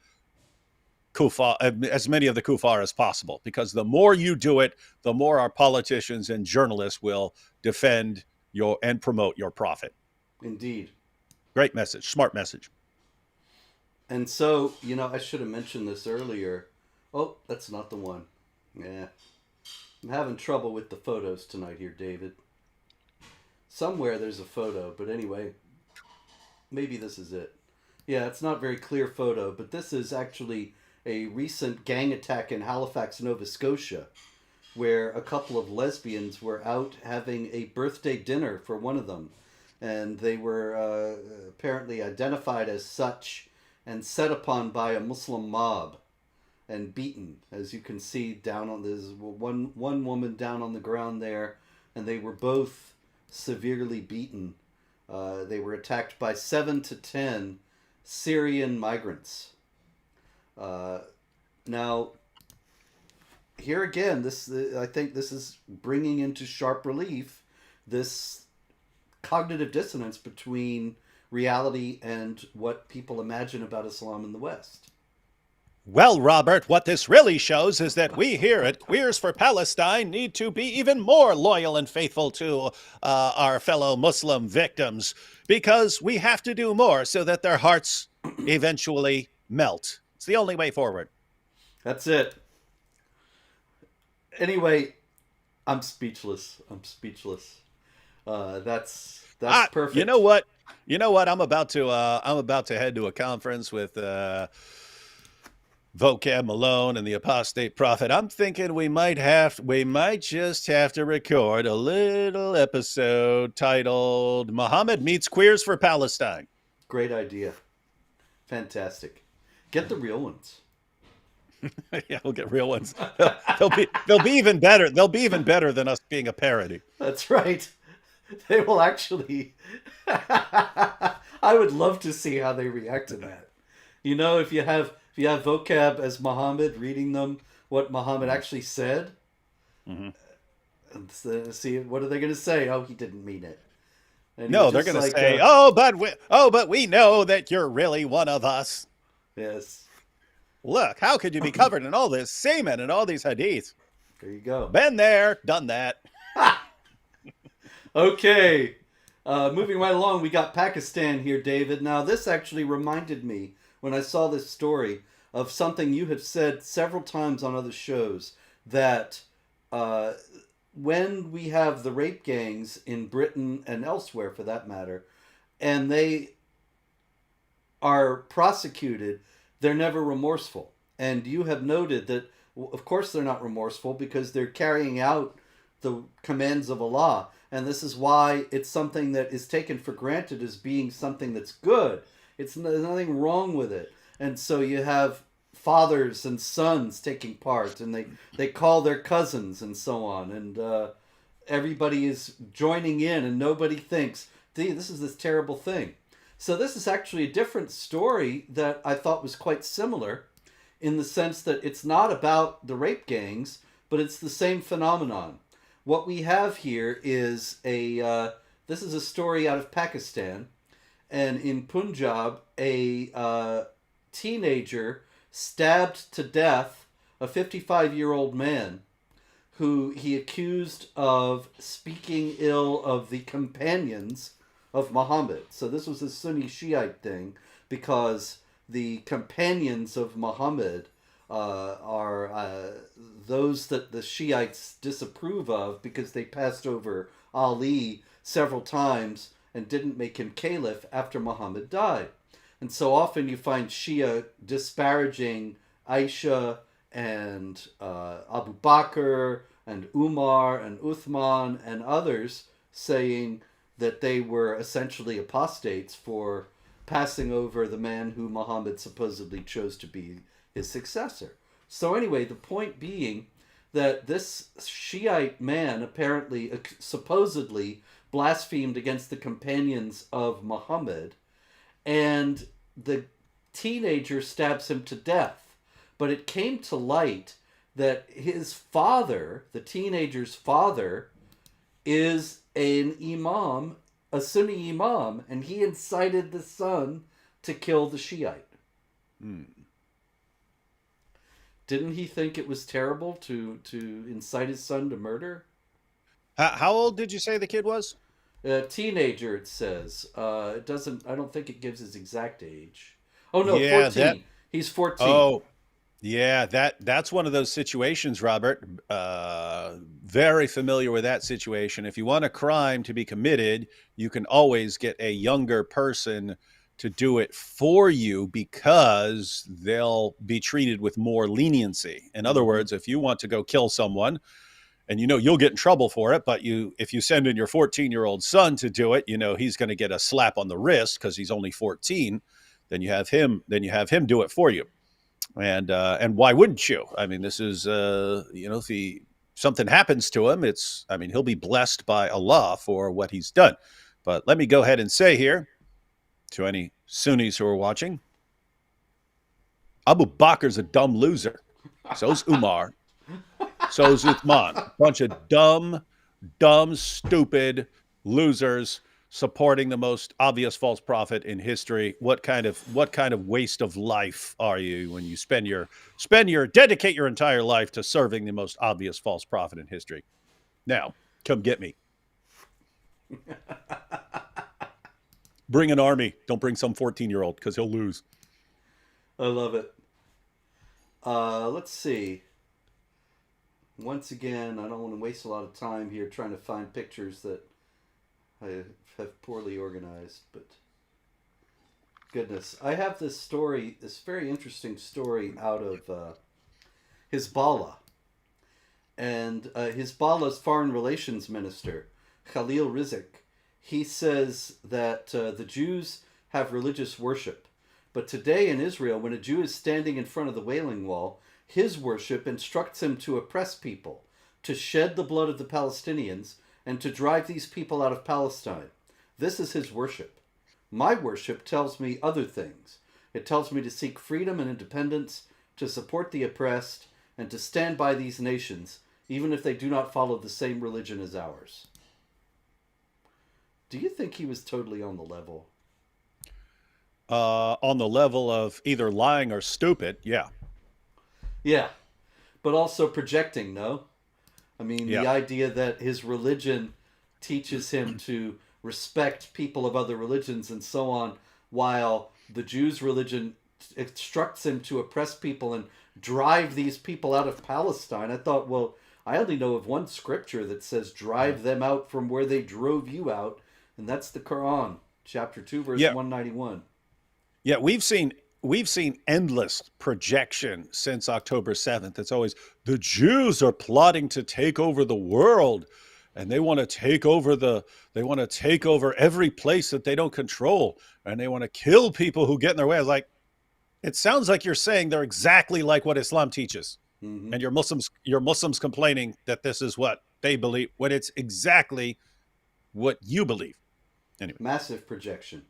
of the kuffar as possible, because the more you do it, the more our politicians and journalists will defend and promote your prophet. Indeed. Great message, smart message. And so, I should have mentioned this earlier. Oh, that's not the one. Yeah. I'm having trouble with the photos tonight here, David. Somewhere there's a photo, but anyway, maybe this is it. Yeah, it's not a very clear photo, but this is actually a recent gang attack in Halifax, Nova Scotia, where a couple of lesbians were out having a birthday dinner for one of them. And they were apparently identified as such, and set upon by a Muslim mob and beaten. As you can see, there's one woman down on the ground there, and they were both severely beaten. They were attacked by 7 to 10 Syrian migrants. Now, here again, I think this is bringing into sharp relief this cognitive dissonance between reality and what people imagine about Islam in the West. Well, Robert, what this really shows is that we here at Queers for Palestine need to be even more loyal and faithful to our fellow Muslim victims, because we have to do more so that their hearts eventually melt. It's the only way forward. That's it. Anyway, I'm speechless. That's perfect. You know what? I'm about to head to a conference with Vocab Malone and the Apostate Prophet. I'm thinking we might just have to record a little episode titled "Muhammad Meets Queers for Palestine." Great idea. Fantastic. Get the real ones. Yeah, we'll get real ones. They'll be even better. They'll be even better than us being a parody. That's right. They will actually. I would love to see how they react to that. You know, if you have vocab as Muhammad reading them, what Muhammad actually said, and see what are they going to say? Oh, he didn't mean it. And no, they're going to say, but we know that you're really one of us. Yes. Look, how could you be covered in all this semen and all these hadiths? There you go. Been there, done that. Okay. Moving right along, we got Pakistan here, David. Now, this actually reminded me, when I saw this story, of something you have said several times on other shows, that when we have the rape gangs in Britain and elsewhere, for that matter, and they are prosecuted, they're never remorseful. And you have noted that, of course, they're not remorseful because they're carrying out the commands of Allah. And this is why it's something that is taken for granted as being something that's good. There's nothing wrong with it. And so you have fathers and sons taking part, and they call their cousins and so on. And everybody is joining in, and nobody thinks, this is this terrible thing. So this is actually a different story that I thought was quite similar, in the sense that it's not about the rape gangs, but it's the same phenomenon. What we have here is this is a story out of Pakistan, and in Punjab, a teenager stabbed to death a 55-year-old man who he accused of speaking ill of the companions of Muhammad. So this was a Sunni Shiite thing, because the companions of Muhammad are those that the Shiites disapprove of, because they passed over Ali several times and didn't make him caliph after Muhammad died. And so often you find Shia disparaging Aisha and Abu Bakr and Umar and Uthman and others, saying that they were essentially apostates for passing over the man who Muhammad supposedly chose to be his successor. So anyway, the point being that this Shiite man apparently, supposedly, blasphemed against the companions of Muhammad, and the teenager stabs him to death. But it came to light that his father, the teenager's father, is an imam, a Sunni imam, and he incited the son to kill the Shiite. Didn't he think it was terrible to incite his son to murder? How old did you say the kid was? A teenager, it says. It doesn't. I don't think it gives his exact age. Oh no, yeah, 14. He's 14. Oh, yeah. That's one of those situations, Robert. Very familiar with that situation. If you want a crime to be committed, you can always get a younger person to do it for you, because they'll be treated with more leniency. In other words, if you want to go kill someone, and you'll get in trouble for it, but if you send in your 14-year-old son to do it, he's going to get a slap on the wrist because he's only 14. Then you have him do it for you. And why wouldn't you? I mean, this is if something happens to him, he'll be blessed by Allah for what he's done. But let me go ahead and say here, to any Sunnis who are watching, Abu Bakr's a dumb loser. So's Umar. So is Uthman. Bunch of dumb, stupid losers supporting the most obvious false prophet in history. What kind of waste of life are you when you dedicate your entire life to serving the most obvious false prophet in history? Now, come get me. Bring an army. Don't bring some 14-year-old because he'll lose. I love it. Let's see. Once again, I don't want to waste a lot of time here trying to find pictures that I have poorly organized, but goodness. I have this story, this very interesting story out of Hezbollah. And Hezbollah's foreign relations minister, Khalil Rizk, he says that the Jews have religious worship. But today in Israel, when a Jew is standing in front of the Wailing Wall, his worship instructs him to oppress people, to shed the blood of the Palestinians, and to drive these people out of Palestine. This is his worship. My worship tells me other things. It tells me to seek freedom and independence, to support the oppressed, and to stand by these nations, even if they do not follow the same religion as ours. Do you think he was totally on the level? On the level of either lying or stupid, yeah. Yeah, but also projecting, no? I mean, Yeah. the idea that his religion teaches him to respect people of other religions and so on, while the Jews' religion instructs him to oppress people and drive these people out of Palestine. I thought, well, I only know of one scripture that says drive them out from where they drove you out, and that's the Quran, chapter 2, verse 191. Yeah, we've seen endless projection since October 7th. It's always the Jews are plotting to take over the world, and they want to take over every place that they don't control, and they want to kill people who get in their way. I was like, it sounds like you're saying they're exactly like what Islam teaches. Mm-hmm. And you're Muslims complaining that this is what they believe, when it's exactly what you believe. Anyway. Massive projection.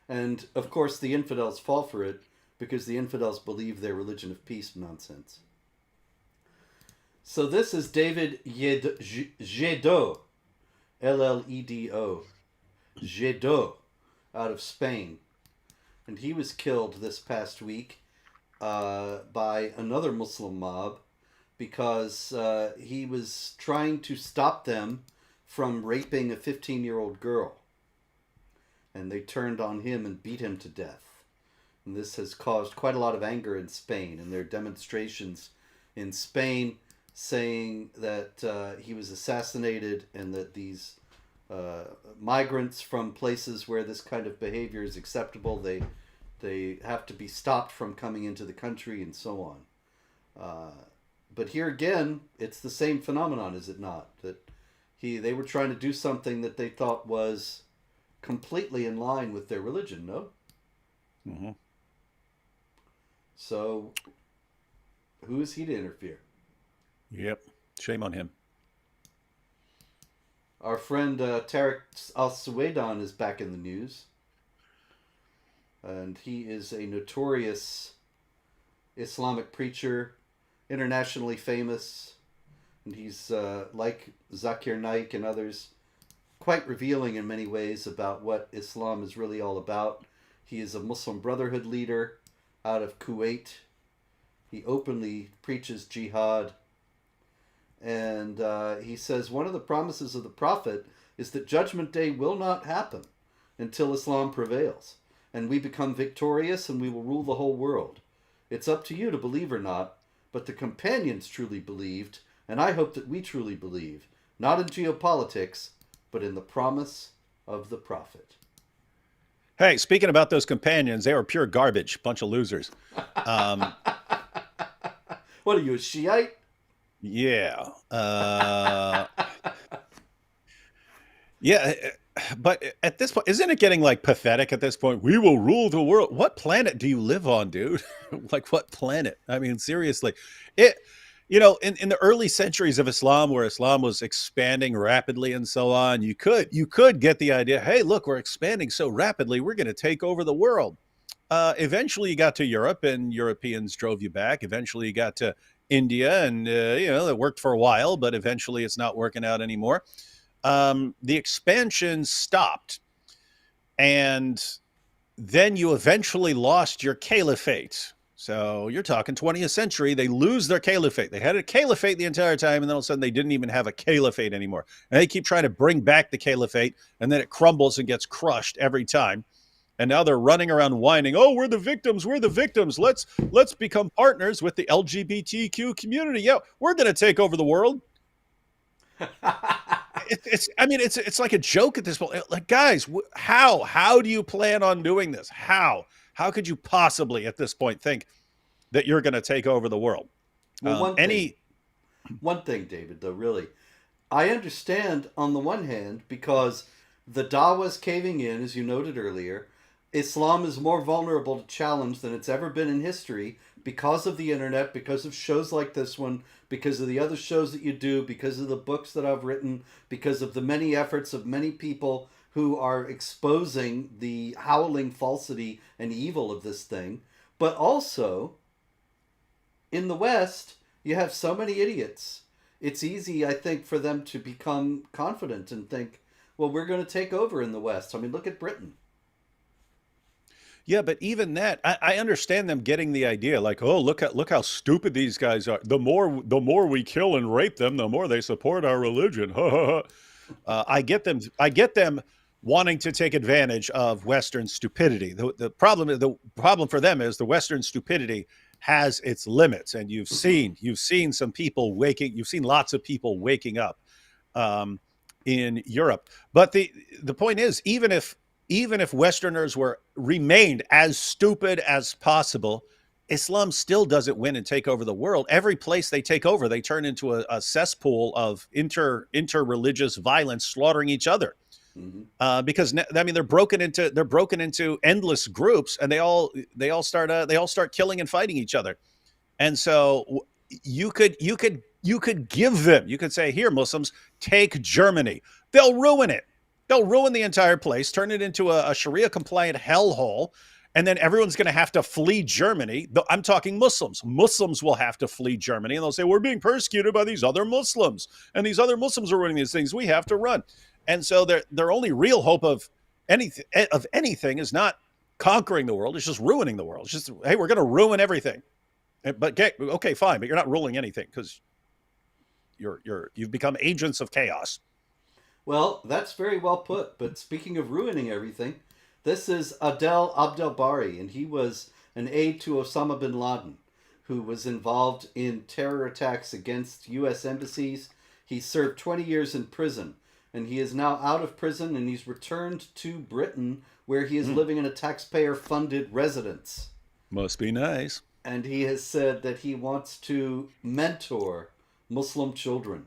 And, of course, the infidels fall for it because the infidels believe their religion of peace nonsense. So this is David Yejoo, L-L-E-D-O, Yejoo, out of Spain. And he was killed this past week by another Muslim mob because he was trying to stop them from raping a 15-year-old girl. And they turned on him and beat him to death. And this has caused quite a lot of anger in Spain. And there are demonstrations in Spain saying that he was assassinated and that these migrants from places where this kind of behavior is acceptable, they have to be stopped from coming into the country and so on. But here again, it's the same phenomenon, is it not? That they were trying to do something that they thought was completely in line with their religion, no? Mm-hmm. So, who is he to interfere? Yep. Shame on him. Our friend Tariq al-Suwaidan is back in the news. And he is a notorious Islamic preacher, internationally famous. And he's, like Zakir Naik and others, quite revealing in many ways about what Islam is really all about. He is a Muslim Brotherhood leader out of Kuwait. He openly preaches jihad. And he says one of the promises of the Prophet is that Judgment Day will not happen until Islam prevails. And we become victorious and we will rule the whole world. It's up to you to believe or not, but the companions truly believed, and I hope that we truly believe, not in geopolitics, but in the promise of the Prophet. Hey, speaking about those companions, they were pure garbage, bunch of losers. What are you, a Shiite? Yeah. Yeah, but at this point, isn't it getting like pathetic at this point? We will rule the world. What planet do you live on, dude? Like, what planet? I mean, seriously. In the early centuries of Islam, where Islam was expanding rapidly and so on, you could get the idea, hey, look, we're expanding so rapidly, we're going to take over the world. Eventually you got to Europe and Europeans drove you back. Eventually you got to India, and it worked for a while, but eventually it's not working out anymore. The expansion stopped, and then you eventually lost your caliphate. So you're talking 20th century, they lose their caliphate. They had a caliphate the entire time, and then all of a sudden they didn't even have a caliphate anymore. And they keep trying to bring back the caliphate, and then it crumbles and gets crushed every time. And now they're running around whining, "Oh, we're the victims. We're the victims. Let's become partners with the LGBTQ community. Yeah, we're going to take over the world." It's like a joke at this point. Like, guys, how do you plan on doing this? How could you possibly at this point think that you're going to take over the world? Well, one thing, David, though, really, I understand on the one hand because the Dawa's caving in, as you noted earlier. Islam is more vulnerable to challenge than it's ever been in history because of the internet, because of shows like this one, because of the other shows that you do, because of the books that I've written, because of the many efforts of many people who are exposing the howling falsity and evil of this thing. But also, in the West, you have so many idiots. It's easy, I think, for them to become confident and think, well, we're going to take over in the West. I mean, look at Britain. Yeah, but even that, I understand them getting the idea, like, oh, look how stupid these guys are. The more we kill and rape them, the more they support our religion. I get them wanting to take advantage of Western stupidity. The problem for them is the Western stupidity has its limits, and you've seen lots of people waking up in Europe. But the point is, even if Westerners remained as stupid as possible, Islam still doesn't win and take over the world. Every place they take over, they turn into a cesspool of inter-religious violence, slaughtering each other. Mm-hmm. Because they're broken into endless groups, and they all start killing and fighting each other. And so you could say, here, Muslims, take Germany. They'll ruin it. They'll ruin the entire place, turn it into a Sharia-compliant hellhole, and then everyone's going to have to flee Germany. I'm talking Muslims. Muslims will have to flee Germany, and they'll say, we're being persecuted by these other Muslims, and these other Muslims are ruining these things. We have to run. And so their only real hope of anything is not conquering the world. It's just ruining the world. It's just, hey, we're going to ruin everything. But okay, fine, but you're not ruling anything because you've become agents of chaos. Well, that's very well put. But speaking of ruining everything, this is Adel Abdelbari, and he was an aide to Osama bin Laden, who was involved in terror attacks against U.S. embassies. He served 20 years in prison, and he is now out of prison, and he's returned to Britain, where he is living in a taxpayer-funded residence. Must be nice. And he has said that he wants to mentor Muslim children.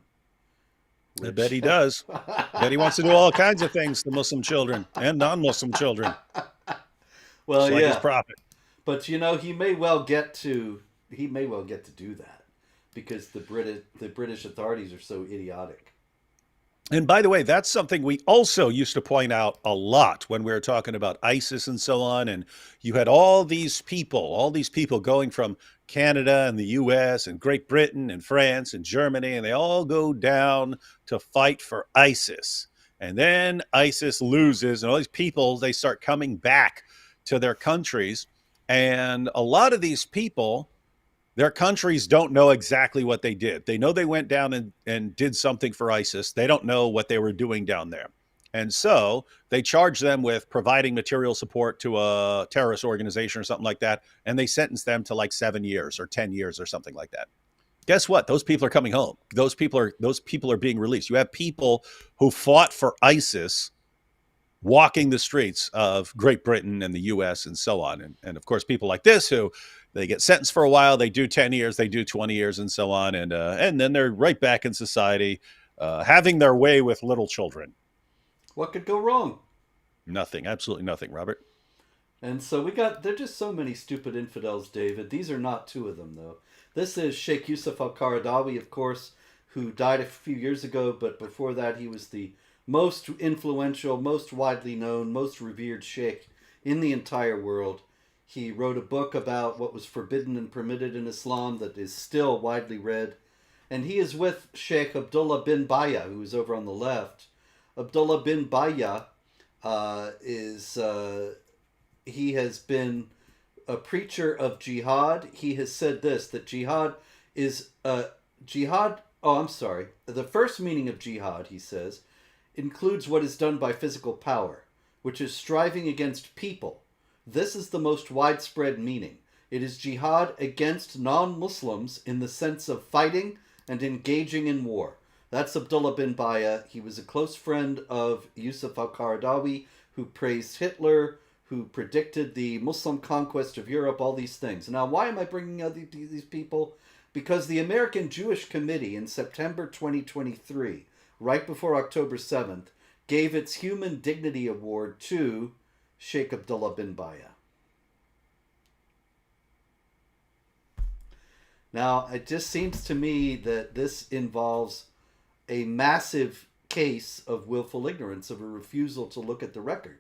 I bet he does. I bet he wants to do all kinds of things to Muslim children and non-Muslim children. Well, like his prophet. But he may well get to do that because the British authorities are so idiotic. And by the way, that's something we also used to point out a lot when we were talking about ISIS and so on. And you had all these people going from Canada and the US and Great Britain and France and Germany, and they all go down to fight for ISIS. And then ISIS loses, and all these people, they start coming back to their countries. And a lot of these people, their countries don't know exactly what they did. They know they went down and did something for ISIS. They don't know what they were doing down there. And so they charge them with providing material support to a terrorist organization or something like that. And they sentence them to like 7 years or 10 years or something like that. Guess what? Those people are coming home. Those people are being released. You have people who fought for ISIS walking the streets of Great Britain and the US and so on. And of course, people like this who they get sentenced for a while, they do 10 years, they do 20 years and so on. And then they're right back in society, having their way with little children. What could go wrong? Nothing. Absolutely nothing, Robert. And so there are just so many stupid infidels, David. These are not two of them, though. This is Sheikh Yusuf al-Qaradawi, of course, who died a few years ago, but before that he was the most influential, most widely known, most revered sheikh in the entire world. He wrote a book about what was forbidden and permitted in Islam that is still widely read. And he is with Sheikh Abdullah bin Baya, who is over on the left. Abdullah bin Baya he has been a preacher of jihad. He has said this, that jihad is the first meaning of jihad, he says, includes what is done by physical power, which is striving against people. This is the most widespread meaning. It is jihad against non-Muslims in the sense of fighting and engaging in war. That's Abdullah bin Baya. He was a close friend of Yusuf al-Qaradawi, who praised Hitler, who predicted the Muslim conquest of Europe, all these things. Now, why am I bringing out these people? Because the American Jewish Committee in September 2023, right before October 7th, gave its Human Dignity Award to Sheikh Abdullah bin Baya. Now, it just seems to me that this involves a massive case of willful ignorance, of a refusal to look at the record.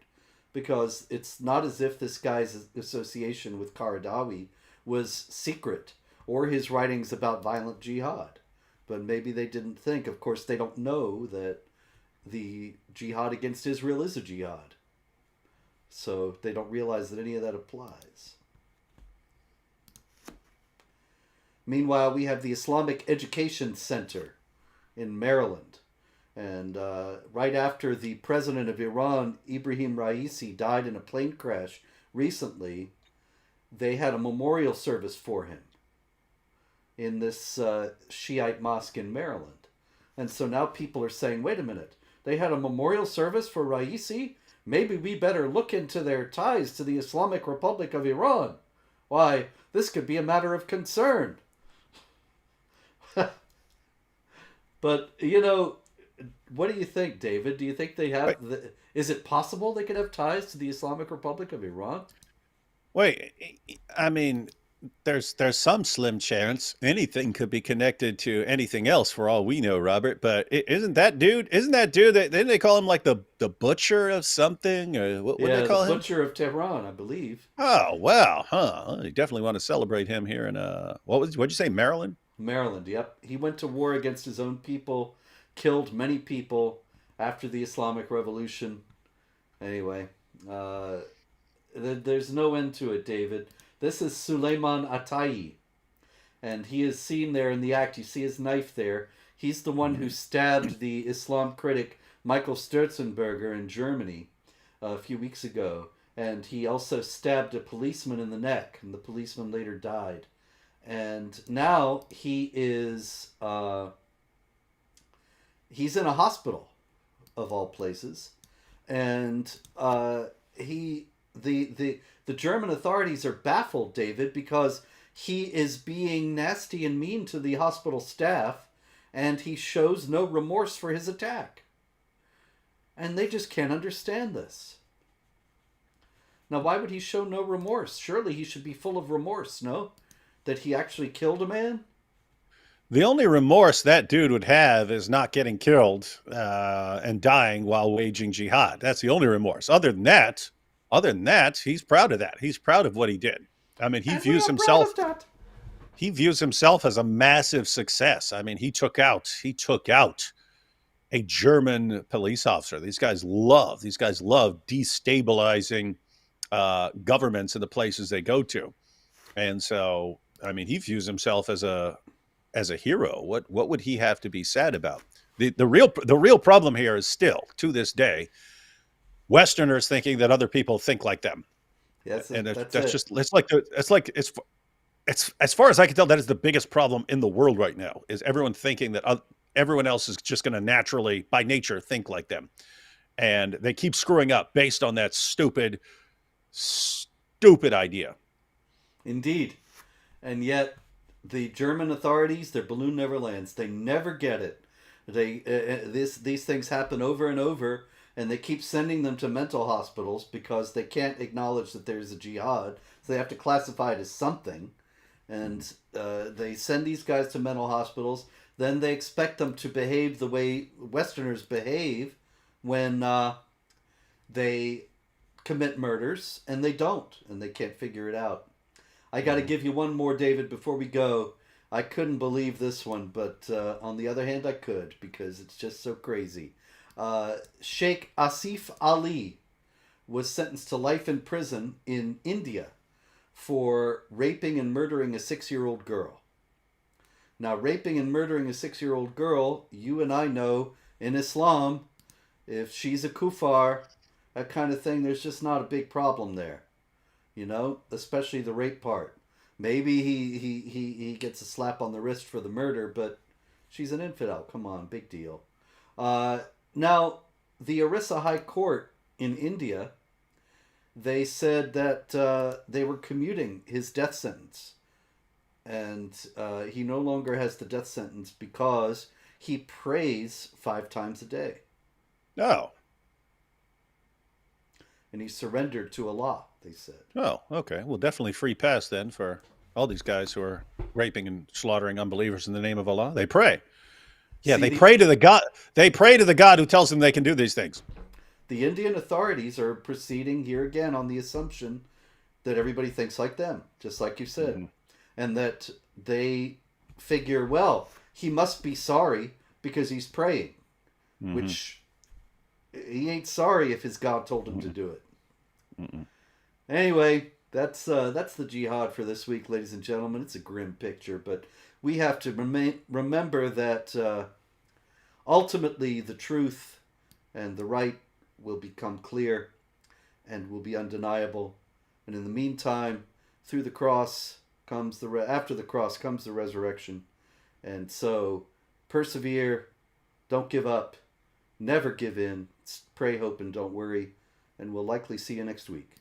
Because it's not as if this guy's association with Qaradawi was secret, or his writings about violent jihad. But maybe they didn't think. Of course, they don't know that the jihad against Israel is a jihad. So they don't realize that any of that applies. Meanwhile, we have the Islamic Education Center in Maryland. And right after the president of Iran, Ibrahim Raisi, died in a plane crash recently, they had a memorial service for him in this Shiite mosque in Maryland. And so now people are saying, wait a minute, they had a memorial service for Raisi? Maybe we better look into their ties to the Islamic Republic of Iran. Why, this could be a matter of concern. But, what do you think, David? Do you think they have... Is it possible they could have ties to the Islamic Republic of Iran? Wait, I mean, there's some slim chance anything could be connected to anything else for all we know, Robert. But isn't that dude didn't they call him like the butcher of something? Or what did they call him? The butcher of Tehran, I believe. Oh, wow. Huh. You definitely want to celebrate him here in, what'd you say, Maryland? Maryland, yep. He went to war against his own people, killed many people after the Islamic Revolution. Anyway, there's no end to it, David. This is Suleiman Atayi, and he is seen there in the act. You see his knife there. He's the one who stabbed the Islam critic Michael Sturzenberger in Germany a few weeks ago, and he also stabbed a policeman in the neck, and the policeman later died. And now he is he's in a hospital, of all places, and the German authorities are baffled, David, because he is being nasty and mean to the hospital staff, and he shows no remorse for his attack. And they just can't understand this. Now, why would he show no remorse? Surely he should be full of remorse, no? That he actually killed a man? The only remorse that dude would have is not getting killed and dying while waging jihad. That's the only remorse. Other than that, he's proud of that. He's proud of what he did. I mean, he views himself as a massive success. I mean, he took out a German police officer. These guys love destabilizing governments in the places they go to. And so, I mean, he views himself as a hero. What would he have to be sad about? The real problem here is still, to this day, Westerners thinking that other people think like them. Yes, and it's as far as I can tell, that is the biggest problem in the world right now, is everyone thinking that everyone else is just going to naturally, by nature, think like them. And they keep screwing up based on that stupid idea. Indeed. And yet, the German authorities, their balloon never lands. They never get it. These things happen over and over, and they keep sending them to mental hospitals because they can't acknowledge that there's a jihad. So they have to classify it as something. And they send these guys to mental hospitals. Then they expect them to behave the way Westerners behave when they commit murders, and they don't, and they can't figure it out. I got to give you one more, David, before we go. I couldn't believe this one, but on the other hand, I could, because it's just so crazy. Sheikh Asif Ali was sentenced to life in prison in India for raping and murdering a 6-year-old girl. Now, raping and murdering a 6-year-old girl, you and I know in Islam, if she's a kuffar, that kind of thing, there's just not a big problem there. You know, especially the rape part. Maybe he gets a slap on the wrist for the murder, but she's an infidel. Come on, big deal. Now, the Orissa High Court in India, they said that they were commuting his death sentence. And he no longer has the death sentence because he prays 5 times a day. Oh. And he surrendered to Allah, they said. Oh, okay. Well, definitely free pass then for all these guys who are raping and slaughtering unbelievers in the name of Allah. They pray. Yeah, they pray to the God. They pray to the God who tells them they can do these things. The Indian authorities are proceeding here again on the assumption that everybody thinks like them, just like you said. Mm-hmm. And that they figure, well, he must be sorry because he's praying, mm-hmm. which he ain't sorry if his God told him to do it. Mm-mm. Anyway, that's the jihad for this week, ladies and gentlemen. It's a grim picture, but we have to remember that ultimately the truth and the right will become clear and will be undeniable. And in the meantime, through the cross comes after the cross comes the resurrection. And so persevere, don't give up, never give in, pray, hope, and don't worry, and we'll likely see you next week.